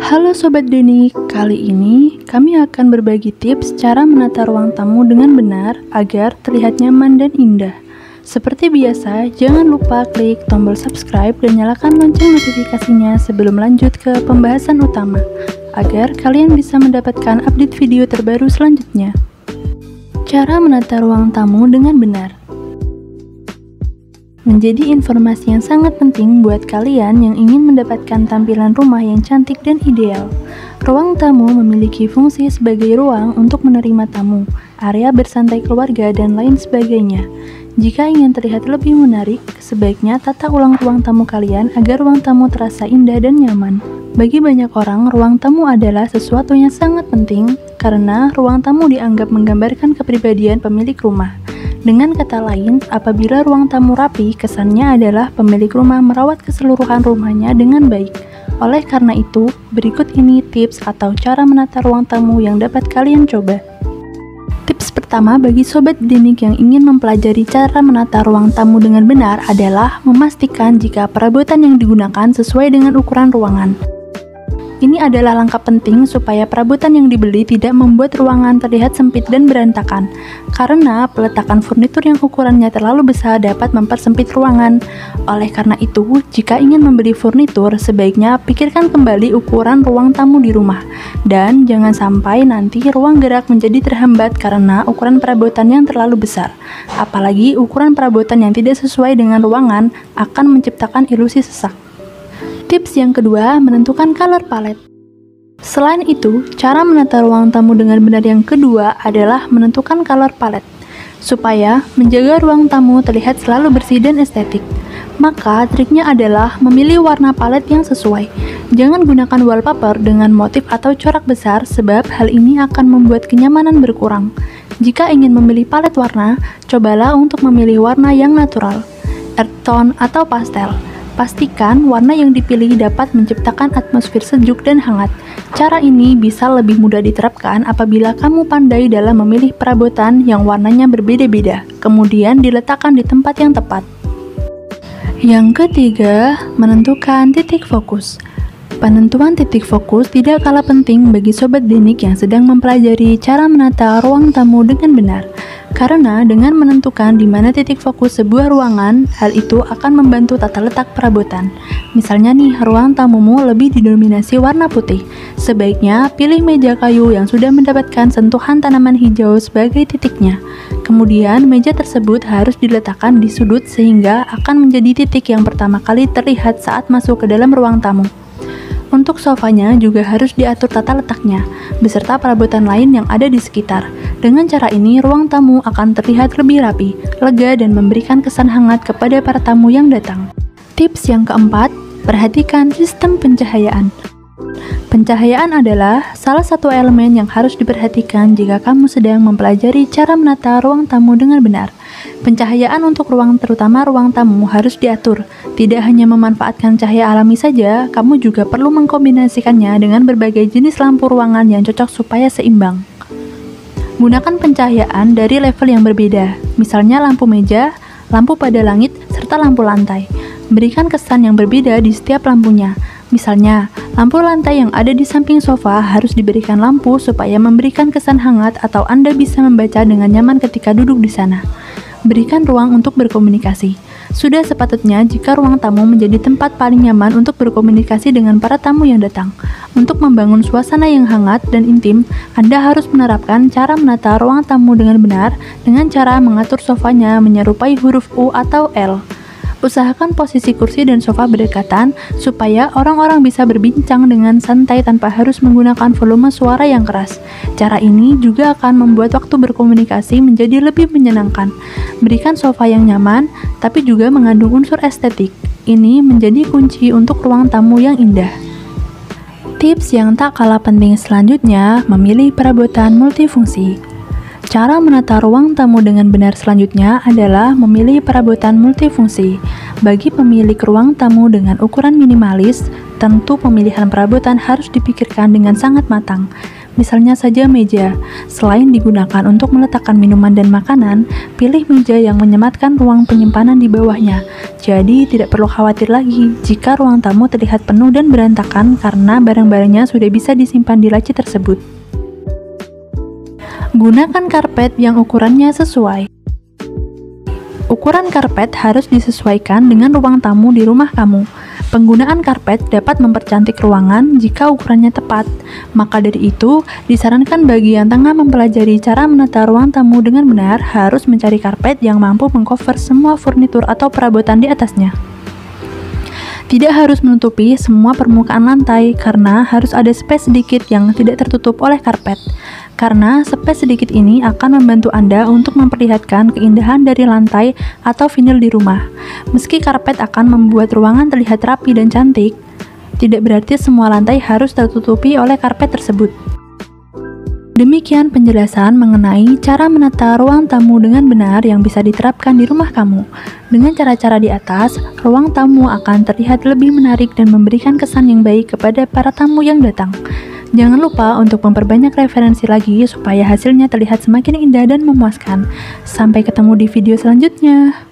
Halo Sobat Deni, kali ini kami akan berbagi tips cara menata ruang tamu dengan benar agar terlihat nyaman dan indah. Seperti biasa, jangan lupa klik tombol subscribe dan nyalakan lonceng notifikasinya sebelum lanjut ke pembahasan utama, agar kalian bisa mendapatkan update video terbaru selanjutnya. Cara menata ruang tamu dengan benar menjadi informasi yang sangat penting buat kalian yang ingin mendapatkan tampilan rumah yang cantik dan ideal. Ruang tamu memiliki fungsi sebagai ruang untuk menerima tamu, area bersantai keluarga, dan lain sebagainya. Jika ingin terlihat lebih menarik, sebaiknya tata ulang ruang tamu kalian agar ruang tamu terasa indah dan nyaman. Bagi banyak orang, ruang tamu adalah sesuatu yang sangat penting karena ruang tamu dianggap menggambarkan kepribadian pemilik rumah. Dengan kata lain, apabila ruang tamu rapi, kesannya adalah pemilik rumah merawat keseluruhan rumahnya dengan baik. Oleh karena itu, berikut ini tips atau cara menata ruang tamu yang dapat kalian coba. Tips pertama bagi Sobat Denik yang ingin mempelajari cara menata ruang tamu dengan benar adalah memastikan jika perabotan yang digunakan sesuai dengan ukuran ruangan. Ini adalah langkah penting supaya perabotan yang dibeli tidak membuat ruangan terlihat sempit dan berantakan, karena peletakan furnitur yang ukurannya terlalu besar dapat mempersempit ruangan. Oleh karena itu, jika ingin membeli furnitur, sebaiknya pikirkan kembali ukuran ruang tamu di rumah, dan jangan sampai nanti ruang gerak menjadi terhambat karena ukuran perabotan yang terlalu besar. Apalagi ukuran perabotan yang tidak sesuai dengan ruangan akan menciptakan ilusi sesak. Tips yang kedua, menentukan color palette. Selain itu, cara menata ruang tamu dengan benar yang kedua adalah menentukan color palette, supaya menjaga ruang tamu terlihat selalu bersih dan estetik. Maka, triknya adalah memilih warna palet yang sesuai. Jangan gunakan wallpaper dengan motif atau corak besar, sebab hal ini akan membuat kenyamanan berkurang. Jika ingin memilih palet warna, cobalah untuk memilih warna yang natural, earth tone atau pastel. Pastikan warna yang dipilih dapat menciptakan atmosfer sejuk dan hangat. Cara ini bisa lebih mudah diterapkan apabila kamu pandai dalam memilih perabotan yang warnanya berbeda-beda, kemudian diletakkan di tempat yang tepat. Yang ketiga, menentukan titik fokus. Penentuan titik fokus tidak kalah penting bagi Sobat Denik yang sedang mempelajari cara menata ruang tamu dengan benar. Karena dengan menentukan di mana titik fokus sebuah ruangan, hal itu akan membantu tata letak perabotan. Misalnya nih, ruang tamumu lebih didominasi warna putih. Sebaiknya pilih meja kayu yang sudah mendapatkan sentuhan tanaman hijau sebagai titiknya. Kemudian, meja tersebut harus diletakkan di sudut sehingga akan menjadi titik yang pertama kali terlihat saat masuk ke dalam ruang tamu. Untuk sofanya juga harus diatur tata letaknya, beserta perabotan lain yang ada di sekitar. Dengan cara ini, ruang tamu akan terlihat lebih rapi, lega, dan memberikan kesan hangat kepada para tamu yang datang. Tips yang keempat, perhatikan sistem pencahayaan. Pencahayaan adalah salah satu elemen yang harus diperhatikan jika kamu sedang mempelajari cara menata ruang tamu dengan benar. Pencahayaan untuk ruang, terutama ruang tamu, harus diatur. Tidak hanya memanfaatkan cahaya alami saja, kamu juga perlu mengkombinasikannya dengan berbagai jenis lampu ruangan yang cocok supaya seimbang. Gunakan pencahayaan dari level yang berbeda, misalnya lampu meja, lampu pada langit, serta lampu lantai. Berikan kesan yang berbeda di setiap lampunya. Misalnya, lampu lantai yang ada di samping sofa harus diberikan lampu supaya memberikan kesan hangat atau Anda bisa membaca dengan nyaman ketika duduk di sana. Berikan ruang untuk berkomunikasi. Sudah sepatutnya jika ruang tamu menjadi tempat paling nyaman untuk berkomunikasi dengan para tamu yang datang. Untuk membangun suasana yang hangat dan intim, Anda harus menerapkan cara menata ruang tamu dengan benar dengan cara mengatur sofanya menyerupai huruf U atau L. Usahakan posisi kursi dan sofa berdekatan supaya orang-orang bisa berbincang dengan santai tanpa harus menggunakan volume suara yang keras. Cara ini juga akan membuat waktu berkomunikasi menjadi lebih menyenangkan. Berikan sofa yang nyaman, tapi juga mengandung unsur estetik. Ini menjadi kunci untuk ruang tamu yang indah. Tips yang tak kalah penting selanjutnya, memilih perabotan multifungsi. Cara menata ruang tamu dengan benar selanjutnya adalah memilih perabotan multifungsi. Bagi pemilik ruang tamu dengan ukuran minimalis, tentu pemilihan perabotan harus dipikirkan dengan sangat matang. misalnya saja meja. Selain digunakan untuk meletakkan minuman dan makanan, pilih meja yang menyematkan ruang penyimpanan di bawahnya. Jadi, tidak perlu khawatir lagi jika ruang tamu terlihat penuh dan berantakan karena barang-barangnya sudah bisa disimpan di laci tersebut. Gunakan karpet yang ukurannya sesuai. Ukuran karpet harus disesuaikan dengan ruang tamu di rumah kamu. Penggunaan karpet dapat mempercantik ruangan jika ukurannya tepat. Maka dari itu, disarankan bagi yang tengah mempelajari cara menata ruang tamu dengan benar harus mencari karpet yang mampu mengcover semua furnitur atau perabotan di atasnya. Tidak harus menutupi semua permukaan lantai karena harus ada space sedikit yang tidak tertutup oleh karpet. Karena space sedikit ini akan membantu Anda untuk memperlihatkan keindahan dari lantai atau vinyl di rumah. Meski karpet akan membuat ruangan terlihat rapi dan cantik, tidak berarti semua lantai harus tertutupi oleh karpet tersebut. Demikian penjelasan mengenai cara menata ruang tamu dengan benar yang bisa diterapkan di rumah kamu. Dengan cara-cara di atas, ruang tamu akan terlihat lebih menarik dan memberikan kesan yang baik kepada para tamu yang datang. Jangan lupa untuk memperbanyak referensi lagi supaya hasilnya terlihat semakin indah dan memuaskan. Sampai ketemu di video selanjutnya.